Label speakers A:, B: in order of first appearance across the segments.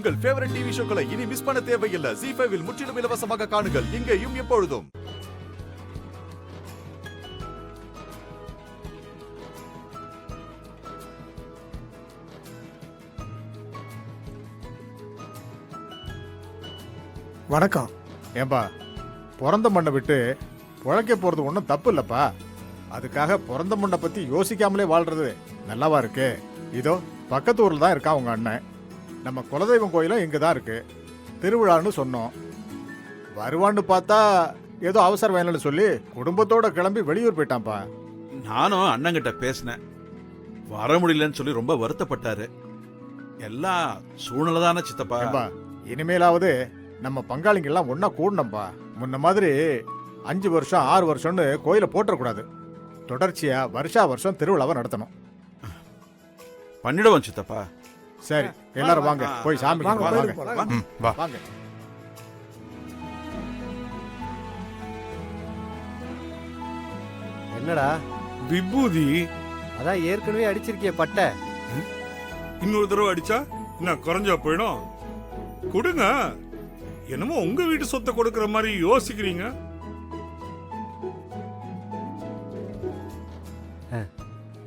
A: உங்கள் favourite TV ஷோக்களை இனி miss பண்ண தேவையில்லை. ZEE5 இல் முற்றிலும் இலவசமாக காணுங்கள். இங்கேயும் எப்பொழுதும்.
B: வணக்கம்.
C: ஏன்பா, பிறந்த மண்ணை விட்டு உழைக்க போறது ஒன்றும் தப்பு இல்லப்பா. அதுக்காக பிறந்த மண்ணை பத்தி யோசிக்காமலே வாழ்றது நல்லாவா இருக்கு? இதோ பக்கத்து ஊர்ல தான் இருக்கா உங்க அண்ணன். நம்ம குலதெய்வம் கோயிலும் இங்க தான் இருக்கு. திருவிழான்னு சொன்னோம். வருவான்னு பார்த்தா ஏதோ அவசர வேலைன்னு சொல்லி குடும்பத்தோட கிளம்பி வெளியூர் போயிட்டான்ப்பா.
D: நானும் அண்ணங்கிட்ட பேசினேன். வர முடியலன்னு சொல்லி ரொம்ப வருத்தப்பட்டாரு. எல்லாம் சூழ்நிலை தானே சித்தப்பா.
C: ஏன்பா, இனிமேலாவது நம்ம பங்காளிங்க எல்லாம் ஒன்னா கூடணும்பா. முன்ன மாதிரி 5 வருஷம் 6 வருஷம்னு கோயில போட்டக்கூடாது. தொடர்ச்சியா வருஷா வருஷம் திருவிழாவை நடத்தணும்.
D: பண்ணிடுவோம் சித்தப்பா.
C: சரி, எல்லாரும் வாங்க, போய் சாமி
B: வாங்க,
C: வாங்க
B: கோயிலுக்கு போலாம்.
A: வா.
C: வாங்க.
E: என்னடா
F: விபூதி
E: அதான் ஏற்கனவே அடிச்சிருக்கிய பட்டை.
F: இன்னொரு தடவை அடிச்சா என்ன குறைஞ்சா போயிடும்? கொடுங்க. என்னமோ உங்க வீட்டு சொத்தை கொடுக்கற மாதிரி யோசிக்கிறீங்க.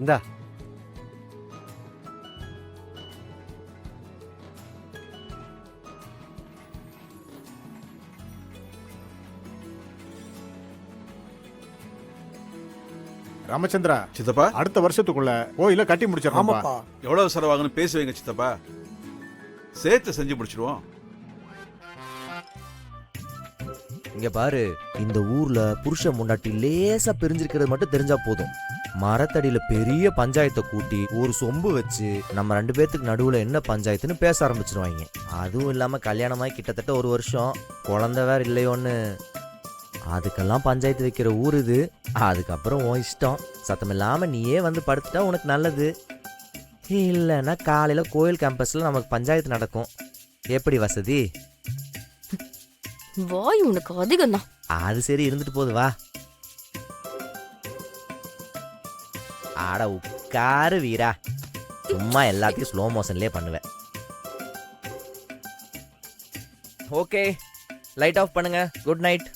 E: இந்தா
C: ராமச்சந்திரா,
D: சித்தப்பா,
C: அடுத்த வருஷத்துக்குள்ள கோயில கட்டி முடிச்சிடறாமா?
B: ஆமாப்பா.
D: எவ்வளவு செலவாகுன்னு பேசி வைங்க சித்தப்பா. சேர்த்து செஞ்சு முடிச்சிடுவோம்.
G: இங்க பாரு, இந்த ஊர்ல புருஷன் முன்னாடி லேசா பிரிஞ்சிருக்கிறது மட்டும் தெரிஞ்சா போதும், மரத்தடியில பெரிய பஞ்சாயத்தை கூட்டி ஒரு சொம்பு வச்சு நம்ம 2 பேர்த்துக்கு நடுவுல என்ன பஞ்சாயத்துன்னு பேச ஆரம்பிச்சிருவாங்க. அதுவும் இல்லாம கல்யாணமாய் கிட்டத்தட்ட 1 வருஷம், குழந்தை வேற இல்லையோன்னு. அதுக்கெல்லாம் பஞ்சாயத்து வைக்கிற ஊர் இது. அதுக்கப்புறம் உன் இஷ்டம். சத்தமில்லாம நீயே வந்து படுத்துட்டா உனக்கு நல்லது. இல்லைன்னா காலையில கோயில் கேம்பஸ்ல நமக்கு பஞ்சாயத்து நடக்கும். எப்படி வசதி?
H: வாய் உனக்கு அதிகம் தான்.
G: அது சரி, இருந்துட்டு போகுது, வா. ஆட உட்காரு வீரா. சும்மா எல்லாத்தையும் ஸ்லோ மோஷன்லயே பண்ணுவேன். ஓகே, லைட் ஆஃப் பண்ணுங்க. Good night.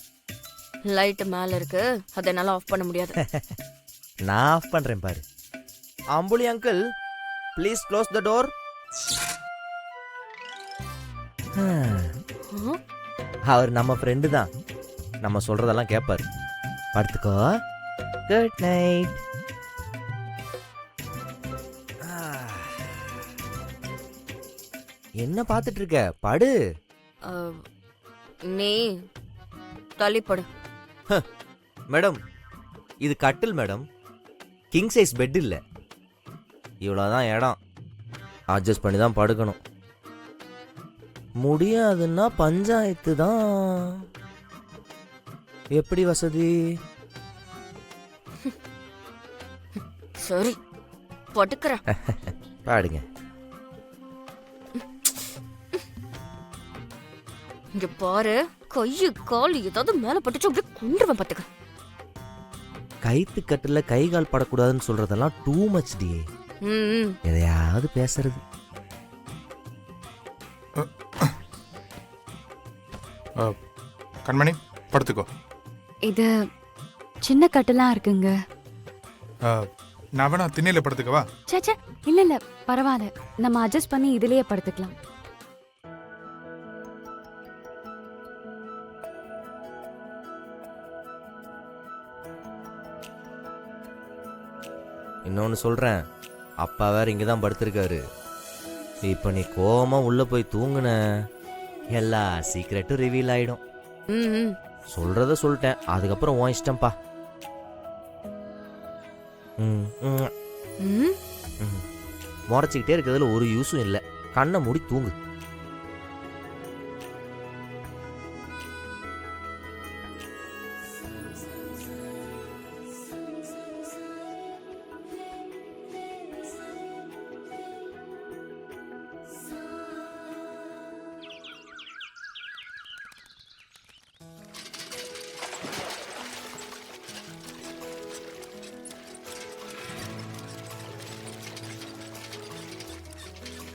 H: லைட் மேல இருக்கு, அதை என்னால ஆஃப் பண்ண முடியாது.
G: நான் ஆஃப் பண்றேன் பாரு. Ambuli uncle, please close the door. அவர் நம்ம ஃப்ரெண்டு தான். நம்ம சொல்றதெல்லாம் கேட்பாரு. படுத்துக்கோ. Good night. என்ன பார்த்துட்டு இருக்க? படு.
H: நீ தள்ளிப்படு.
G: மேடம், இது கட்டில் மேடம், கிங் சைஸ் பெட் இல்லை. இவ்வளோதான் இடம். அட்ஜஸ்ட் பண்ணி தான் படுக்கணும். முடியாதுன்னா பஞ்சாயத்து தான். எப்படி வசதி?
H: சரி, படுக்கிறேன்.
G: பாடுங்க.
H: இங்க பாரு, கையு கால் ஏதாவது மேல பட்டுச்சு அப்படியே கொண்டுருவேன் பாத்துக்க.
G: கைத்து கட்டுல கை கால் படக்கூடாதுன்னு சொல்றதெல்லாம் டூ மச் டி. எதையாவது பேசுறது.
A: கண்மணி, படுத்துக்கோ.
I: இது சின்ன கட்டெல்லாம் இருக்குங்க.
A: நான் வேணா திண்ணையில படுத்துக்கவா?
I: சேச்சே, இல்ல இல்ல, பரவாயில்ல. நம்ம அட்ஜஸ்ட் பண்ணி இதுலயே படுத்துக்கலாம்.
G: இன்னொன்னு சொல்றேன், அப்பா வேற இங்கதான் படுத்திருக்காரு. இப்ப நீ கோவமா உள்ள போய் தூங்குன, எல்லா சீக்கிரட்டும் ரிவீல் ஆயிடும். சொல்றத சொல்லிட்டேன், அதுக்கப்புறம் உன் இஷ்டம்பா. முறைச்சிக்கிட்டே இருக்கிறதுல ஒரு யூஸும் இல்லை. கண்ணை மூடி தூங்கு.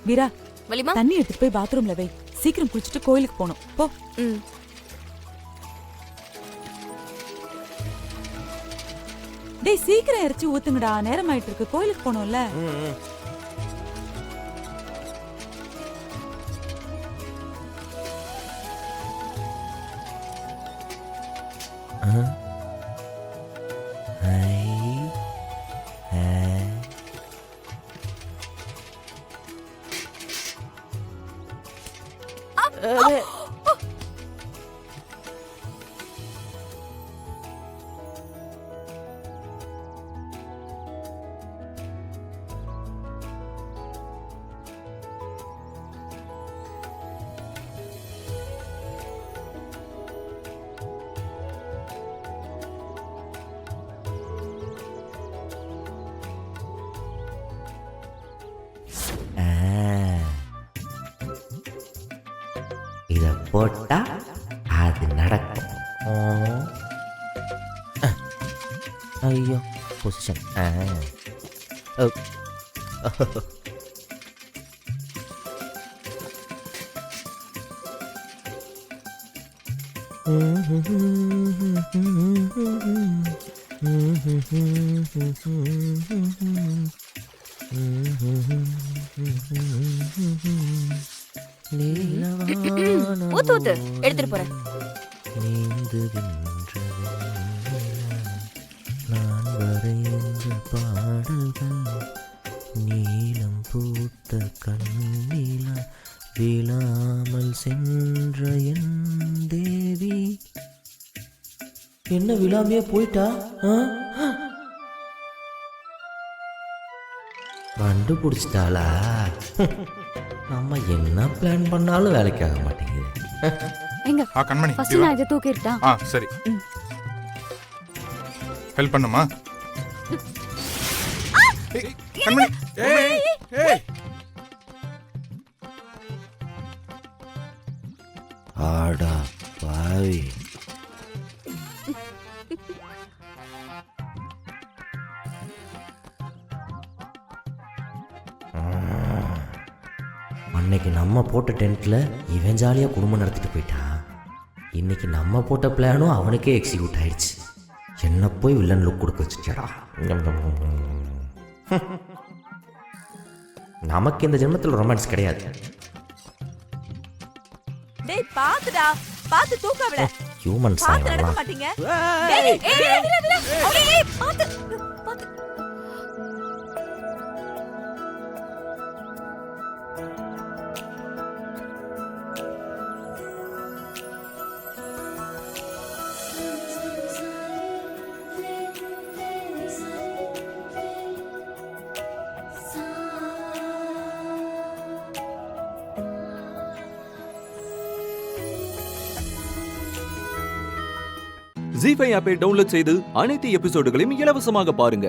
J: வீரா,
H: வலிமா.
B: தண்ணி எடுத்துட்டு போய் பாத்ரூம்ல வை. சீக்கிரம் குளிச்சுட்டு கோயிலுக்கு போகணும். போ.
H: ம்.
B: டேய் சீக்கிரம் இறச்சி ஊத்துங்கடா, நேரம் ஆயிட்டு இருக்கு, கோயிலுக்கு போகணும்ல.
G: இத போட்டா அது நடக்கும். ஐயோ பொசிஷன்.
H: ஊத்து ஊத்து, எடுத்துட்டு போறேன்.
G: நான் வரைந்த பாடல்கள் நீலம் பூத்த கண்ணிலா விழாமல் சென்ற என் தேவி. என்ன விழாமையே போயிட்டா? கண்டுபிடிச்சிட்டாளா? நம்ம என்ன பிளான் பண்ணாலும் வேலைக்காக மாட்டேங்குது.
I: எங்க
J: கண்மணி
I: ஃபர்ஸ்ட் நான் இதை தூக்கிட்டா.
J: சரி, ஹெல்ப் பண்ணுமா? கண்மணி
D: ஏய் ஏய்
G: ஆடா பாவி. அன்னைக்கு நம்ம போட்ட டென்ட்ல இவன் ஜாலியா குடும்பம் நடத்திட்டு போயிட்டான். இன்னைக்கு நம்ம போட்ட பிளானும் அவனுக்கே எக்ஸிக்யூட் ஆயிடுச்சு. என்ன போய் வில்லன் லுக் கொடுக்க வச்சுட்டாடா. நமக்கு இந்த ஜென்மத்தில் ரொமான்ஸ் கிடையாது.
B: டேய் பாத்துடா, பாத்து தூக்கவல.
G: ஹியூமன்
B: பாத்து நடக்க
G: சாயலாம்.
B: மாட்டீங்க.
H: ஏய் ஏய் பாத்து பாத்து.
K: ஜீ5 ஆப்பை டவுன்லோட் செய்து அனைத்து எபிசோடுகளையும் இலவசமாக பாருங்க.